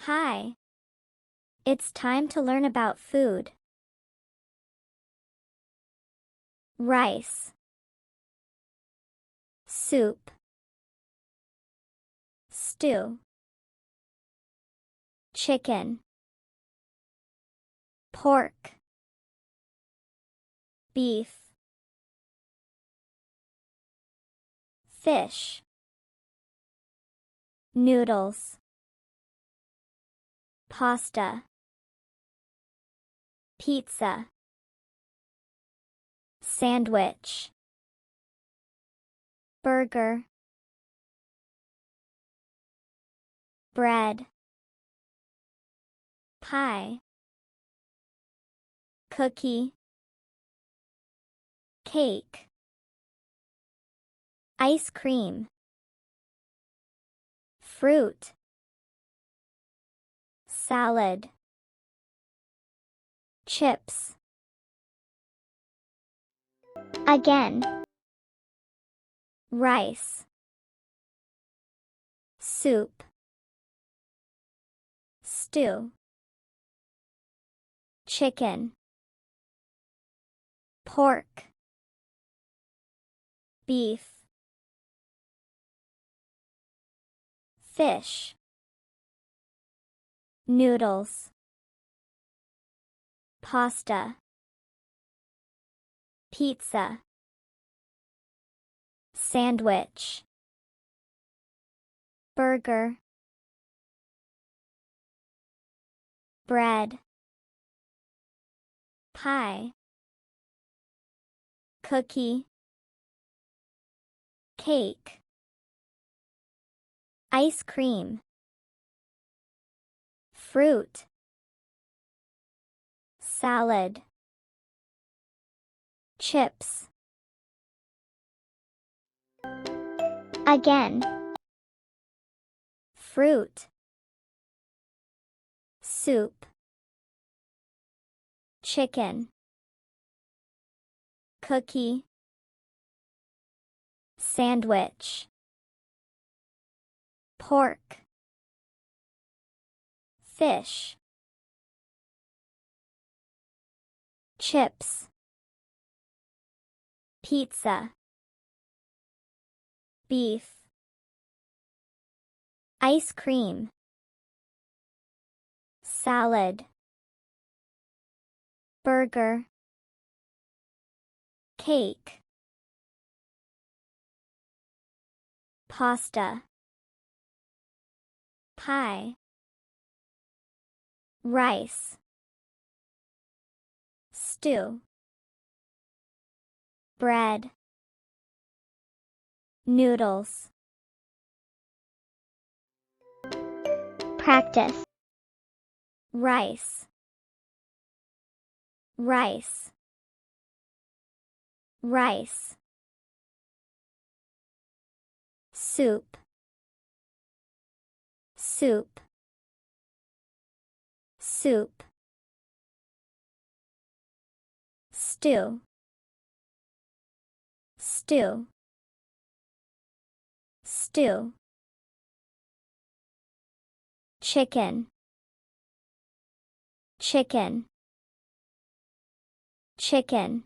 Hi. It's time to learn about food. Rice. Soup. Stew. Chicken. Pork. Beef. Fish. Noodles. Pasta. Pizza. Sandwich. Burger. Bread. Pie. Cookie. Cake. Ice cream. Fruit. Salad. Chips. Again. Rice. Soup. Stew. Chicken. Pork. Beef. Fish. Noodles. Pasta. Pizza. Sandwich. Burger. Bread. Pie. Cookie. Cake. Ice cream. Fruit. Salad. Chips. Again. Fruit. Soup. Chicken. Cookie. Sandwich. Pork. Fish. Chips. Pizza. Beef. Ice cream. Salad. Burger. Cake. Pasta. Pie. Rice. Stew. Bread. Noodles. Practice. Rice. Rice. Rice. Soup. Soup. Soup. Stew. Stew. Stew. Chicken. Chicken. Chicken.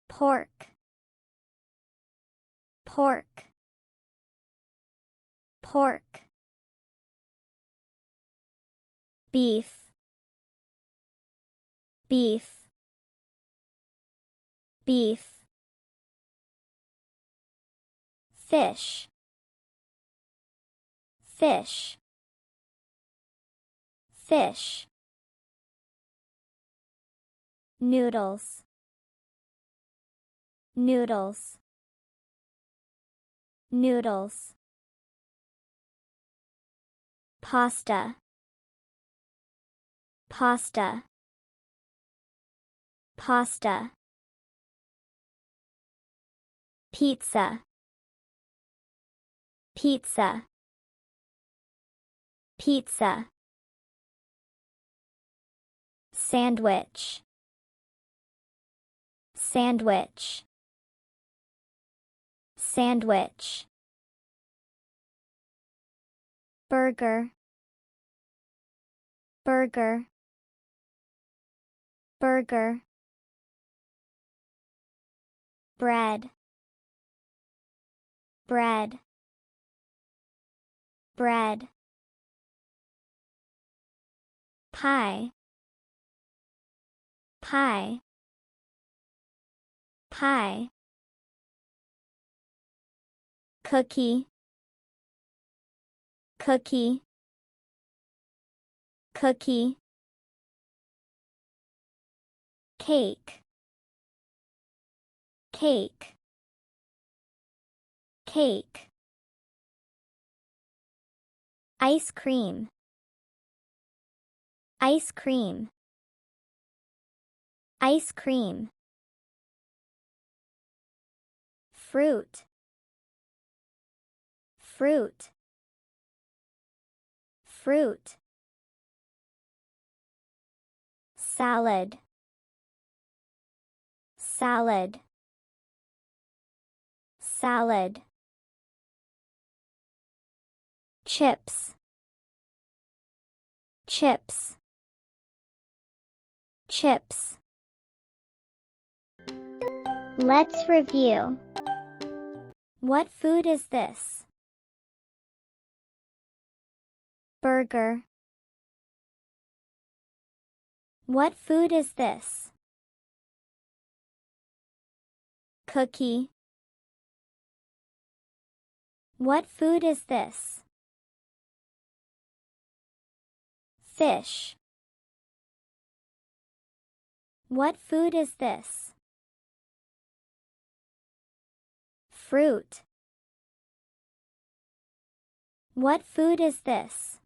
Pork. Pork. Pork. Beef. Beef. Beef. Fish. Fish. Fish. Noodles. Noodles. Noodles. Pasta. Pasta. Pasta. Pizza. Pizza. Pizza. Sandwich. Sandwich. Sandwich. burger, burger, burger, bread, bread, bread, pie, pie, pie, cookie, cookie, cookie, cake, cake, cake, ice cream, ice cream, ice cream, fruit, fruit, fruit, salad, salad, salad, chips, chips, chips. Let's review. What food is this? Burger. What food is this? Cookie. What food is this? Fish. What food is this? Fruit. What food is this?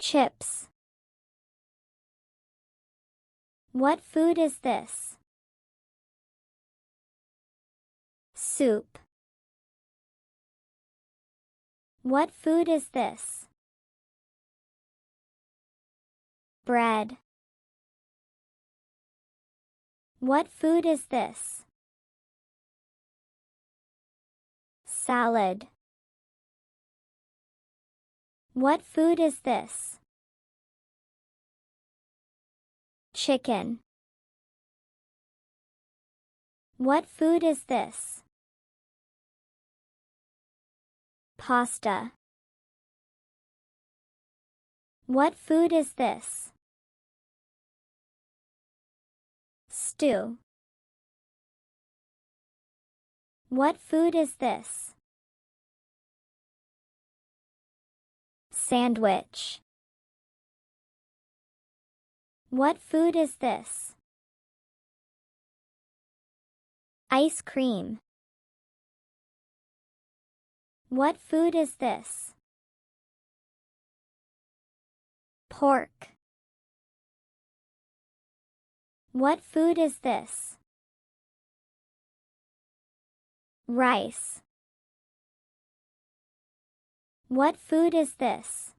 Chips. What food is this? Soup. What food is this? Bread. What food is this? Salad. What food is this? Chicken. What food is this? Pasta. What food is this? Stew. What food is this? Sandwich. What food is this? Ice cream. What food is this? Pork. What food is this? Rice. What food is this?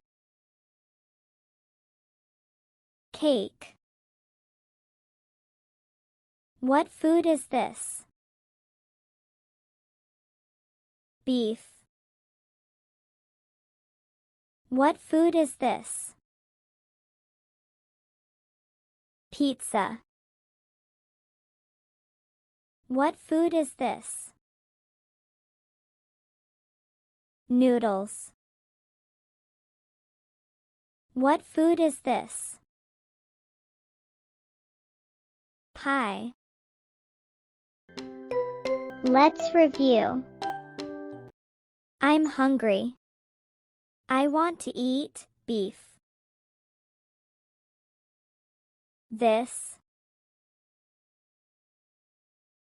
Cake. What food is this? Beef. What food is this? Pizza. What food is this? Noodles. What food is this? Pie. Let's review. I'm hungry. I want to eat beef. This.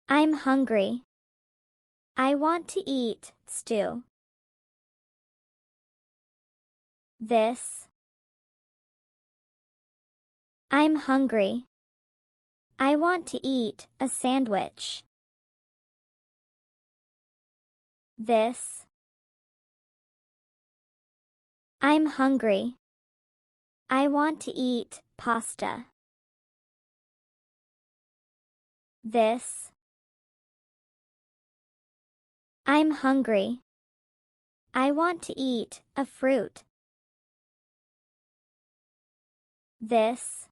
I'm hungry. I want to eat stew. This. I'm hungry. I want to eat a sandwich. This. I'm hungry. I want to eat pasta. This. I'm hungry. I want to eat a fruit. This.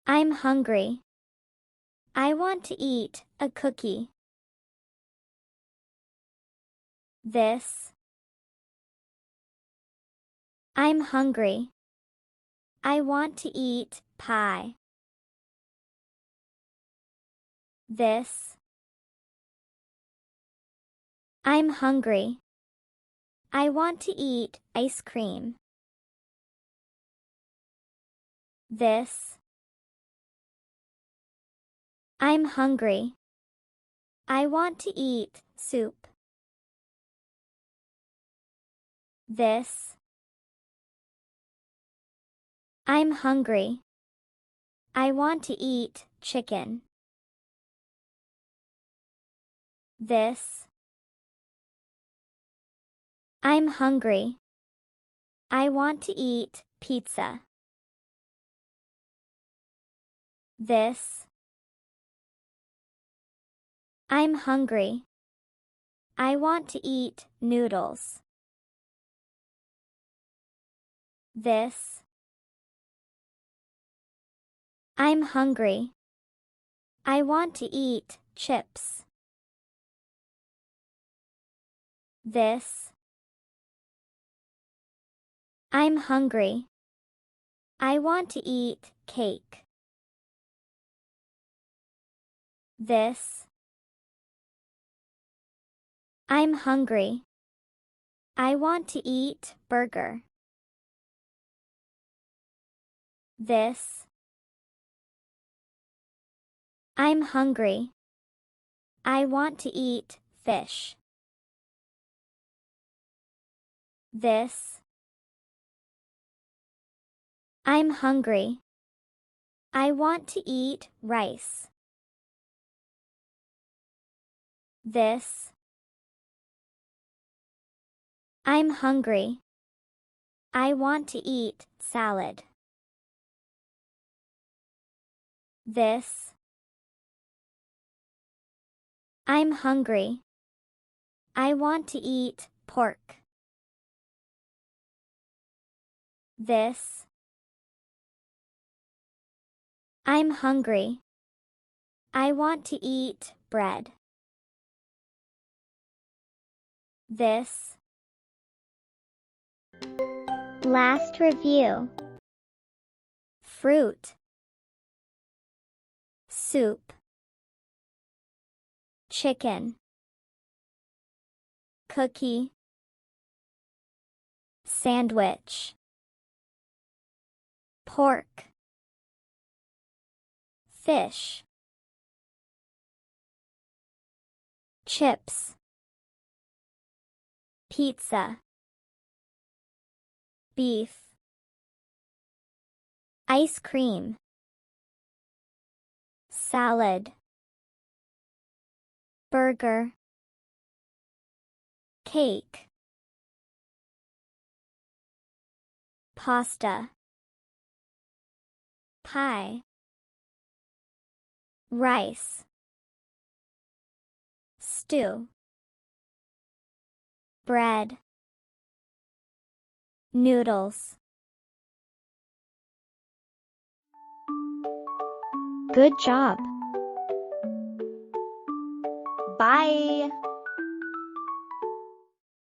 I'm hungry. I want to eat a cookie. This. I'm hungry. I want to eat pie. This. I'm hungry. I want to eat ice cream. This. I'm hungry. I want to eat soup. This. I'm hungry. I want to eat chicken. This. I'm hungry. I want to eat pizza. This. I'm hungry. I want to eat noodles. This. I'm hungry. I want to eat chips. This. I'm hungry. I want to eat cake. This. I'm hungry. I want to eat burger. This. I'm hungry. I want to eat fish. This. I'm hungry. I want to eat rice. This. I'm hungry. I want to eat salad. This. I'm hungry. I want to eat pork. This. I'm hungry. I want to eat bread. This. Last review. Fruit. Soup. Chicken. Cookie. Sandwich. Pork. Fish. Chips. Pizza. Beef. Ice cream. Salad. Burger. Cake. Pasta. Pie. Rice. Stew. Bread. Noodles. Good job. Bye.